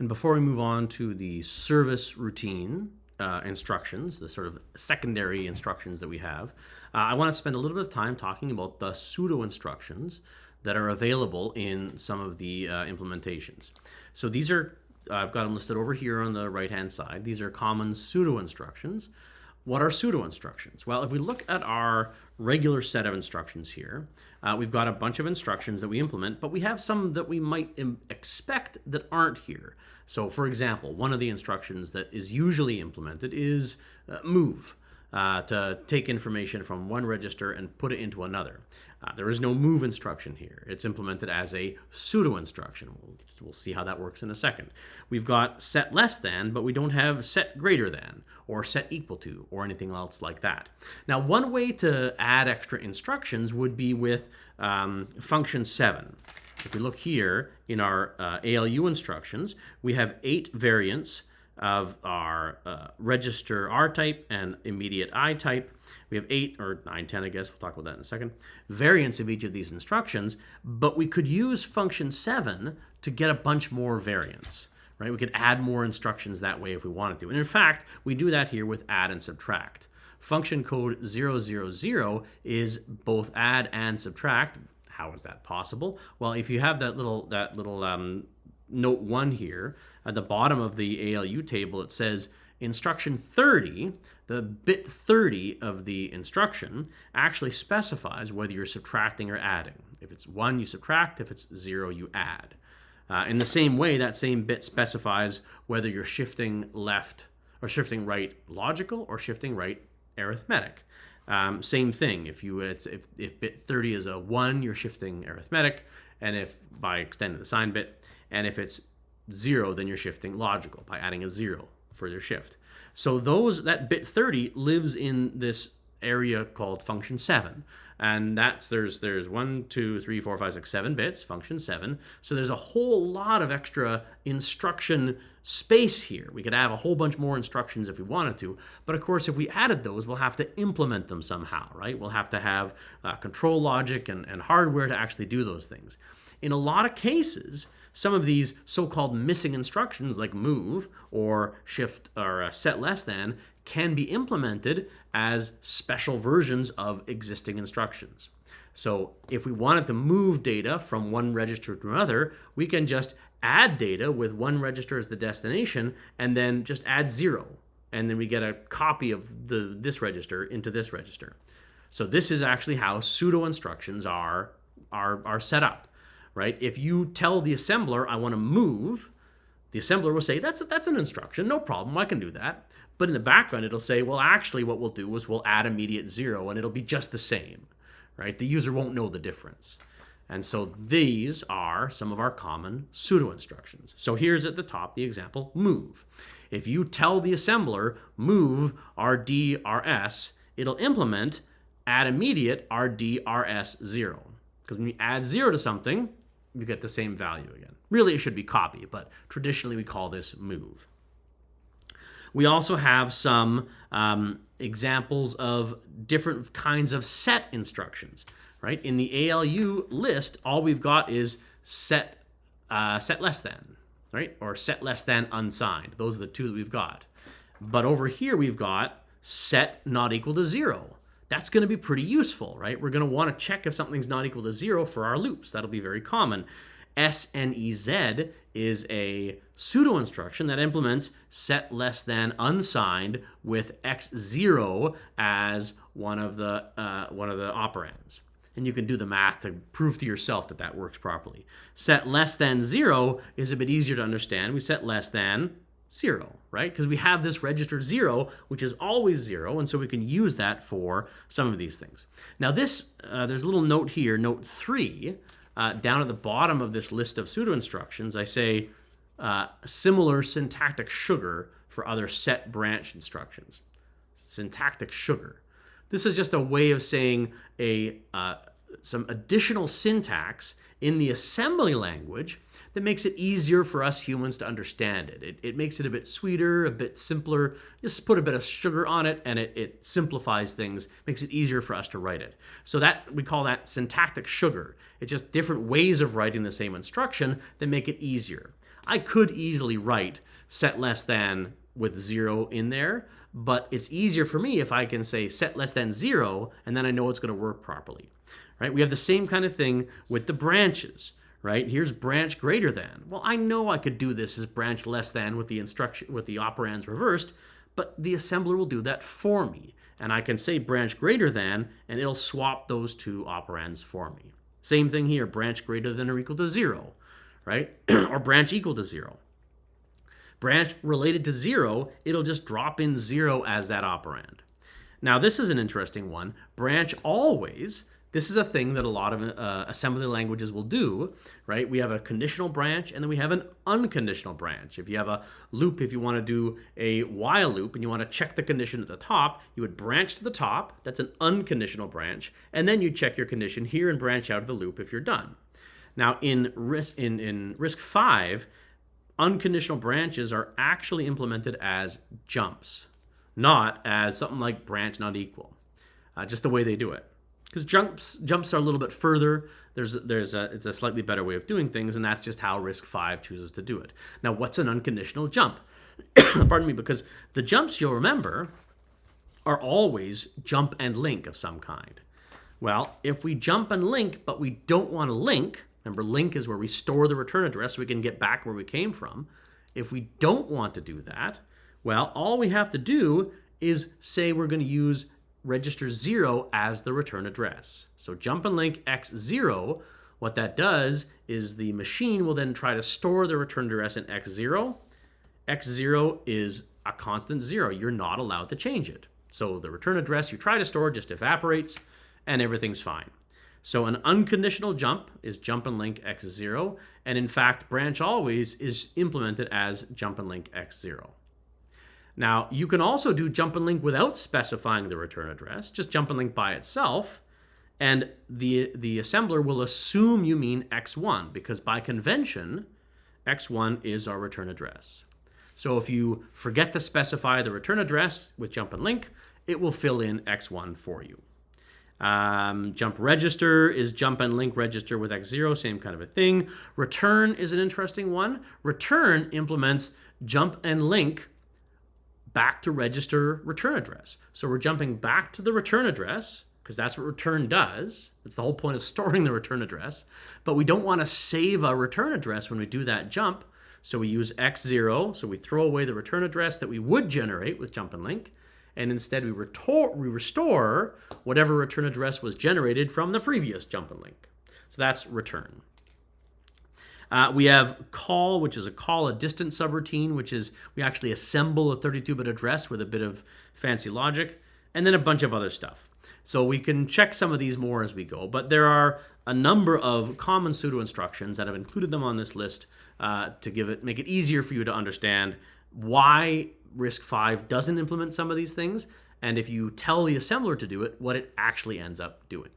And before we move on to the service routine instructions, the sort of secondary instructions that we have, I want to spend a little bit of time talking about the pseudo instructions that are available in some of the implementations. So these are, I've got them listed over here on the right-hand side. These are common pseudo instructions. What are pseudo instructions? Well, if we look at our regular set of instructions here, we've got a bunch of instructions that we implement, but we have some that we might expect that aren't here. So for example, one of the instructions that is usually implemented is move, to take information from one register and put it into another. There is no move instruction here. It's implemented as a pseudo instruction. We'll see how that works in a second. We've got set less than, but we don't have set greater than or set equal to or anything else like that. Now, one way to add extra instructions would be with function 7. If we look here in our ALU instructions, we have 8 variants of our register R type and immediate I type. We have 8 or 9, 10, I guess, we'll talk about that in a second, variants of each of these instructions, but we could use function 7 to get a bunch more variants, right? We could add more instructions that way if we wanted to. And in fact, we do that here with add and subtract. Function code 000 is both add and subtract. How is that possible? Well, if you have that little note 1 here, at the bottom of the ALU table, it says instruction 30, the bit 30 of the instruction, actually specifies whether you're subtracting or adding. If it's 1, you subtract. If it's 0, you add. In the same way, that same bit specifies whether you're shifting left or shifting right logical or shifting right arithmetic. Same thing, if bit 30 is a 1, you're shifting arithmetic, and if by extending the sign bit, and if it's 0, then you're shifting logical by adding a 0 for your shift. So that bit 30 lives in this area called function 7. And there's 1, 2, 3, 4, 5, 6, 7 bits, function 7. So there's a whole lot of extra instruction space here. We could have a whole bunch more instructions if we wanted to. But of course, if we added those, we'll have to implement them somehow, right? We'll have to have control logic and hardware to actually do those things. In a lot of cases, some of these so-called missing instructions like move or shift or set less than can be implemented as special versions of existing instructions. So if we wanted to move data from one register to another, we can just add data with one register as the destination and then just add 0. And then we get a copy of this register into this register. So this is actually how pseudo instructions are set up. Right? If you tell the assembler, I want to move, the assembler will say, that's an instruction, no problem, I can do that. But in the background, it'll say, well, actually, what we'll do is we'll add immediate 0, and it'll be just the same, right? The user won't know the difference. And so these are some of our common pseudo instructions. So here's at the top the example, move. If you tell the assembler, move RD, RS, it'll implement add immediate RD, RS 0. Because when you add 0 to something, you get the same value again. Really, it should be copy, but traditionally we call this move. We also have some examples of different kinds of set instructions, right? In the ALU list, all we've got is set less than, right? Or set less than unsigned. Those are the two that we've got. But over here, we've got set not equal to 0. That's going to be pretty useful, right? We're going to want to check if something's not equal to 0 for our loops. That'll be very common. SNEZ is a pseudo instruction that implements set less than unsigned with x0 as one of the operands. And you can do the math to prove to yourself that that works properly. Set less than 0 is a bit easier to understand. We set less than 0, right? Because we have this register 0, which is always 0, and so we can use that for some of these things. Now there's a little note here, note 3, down at the bottom of this list of pseudo instructions, I say similar syntactic sugar for other set branch instructions. Syntactic sugar. This is just a way of saying some additional syntax in the assembly language that makes it easier for us humans to understand it. It makes it a bit sweeter, a bit simpler. Just put a bit of sugar on it, and it simplifies things, makes it easier for us to write it. So that we call that syntactic sugar. It's just different ways of writing the same instruction that make it easier. I could easily write set less than with 0 in there, but it's easier for me if I can say set less than 0, and then I know it's going to work properly. Right? We have the same kind of thing with the branches. Right? Here's branch greater than. Well, I know I could do this as branch less than with the operands reversed, but the assembler will do that for me. And I can say branch greater than, and it'll swap those two operands for me. Same thing here, branch greater than or equal to 0, right? Or branch equal to 0. Branch related to 0, it'll just drop in 0 as that operand. Now, this is an interesting one. Branch always. This is a thing that a lot of assembly languages will do, right? We have a conditional branch, and then we have an unconditional branch. If you have a loop, if you want to do a while loop, and you want to check the condition at the top, you would branch to the top. That's an unconditional branch. And then you check your condition here and branch out of the loop if you're done. Now, in RISC-V, unconditional branches are actually implemented as jumps, not as something like branch not equal, just the way they do it. Because jumps are a little bit further. It's a slightly better way of doing things, and that's just how RISC-V chooses to do it. Now, what's an unconditional jump? Pardon me, because the jumps, you'll remember, are always jump and link of some kind. Well, if we jump and link, but we don't want to link, remember link is where we store the return address so we can get back where we came from. If we don't want to do that, well, all we have to do is say we're going to use register 0 as the return address. So jump and link x0, what that does is the machine will then try to store the return address in x0. x0 is a constant 0. You're not allowed to change it. So the return address you try to store just evaporates and everything's fine. So an unconditional jump is jump and link x0, and in fact branch always is implemented as jump and link x0. Now, you can also do jump and link without specifying the return address, just jump and link by itself, and the assembler will assume you mean x1, because by convention, x1 is our return address. So if you forget to specify the return address with jump and link, it will fill in x1 for you. Jump register is jump and link register with x0, same kind of a thing. Return is an interesting one. Return implements jump and link back to register return address. So we're jumping back to the return address because that's what return does. It's the whole point of storing the return address. But we don't want to save a return address when we do that jump. So we use x0. So we throw away the return address that we would generate with jump and link. And instead we restore whatever return address was generated from the previous jump and link. So that's return. We have call, which is a distance subroutine, which is we actually assemble a 32-bit address with a bit of fancy logic, and then a bunch of other stuff. So we can check some of these more as we go, but there are a number of common pseudo instructions that I've included them on this list to make it easier for you to understand why RISC-V doesn't implement some of these things, and if you tell the assembler to do it, what it actually ends up doing.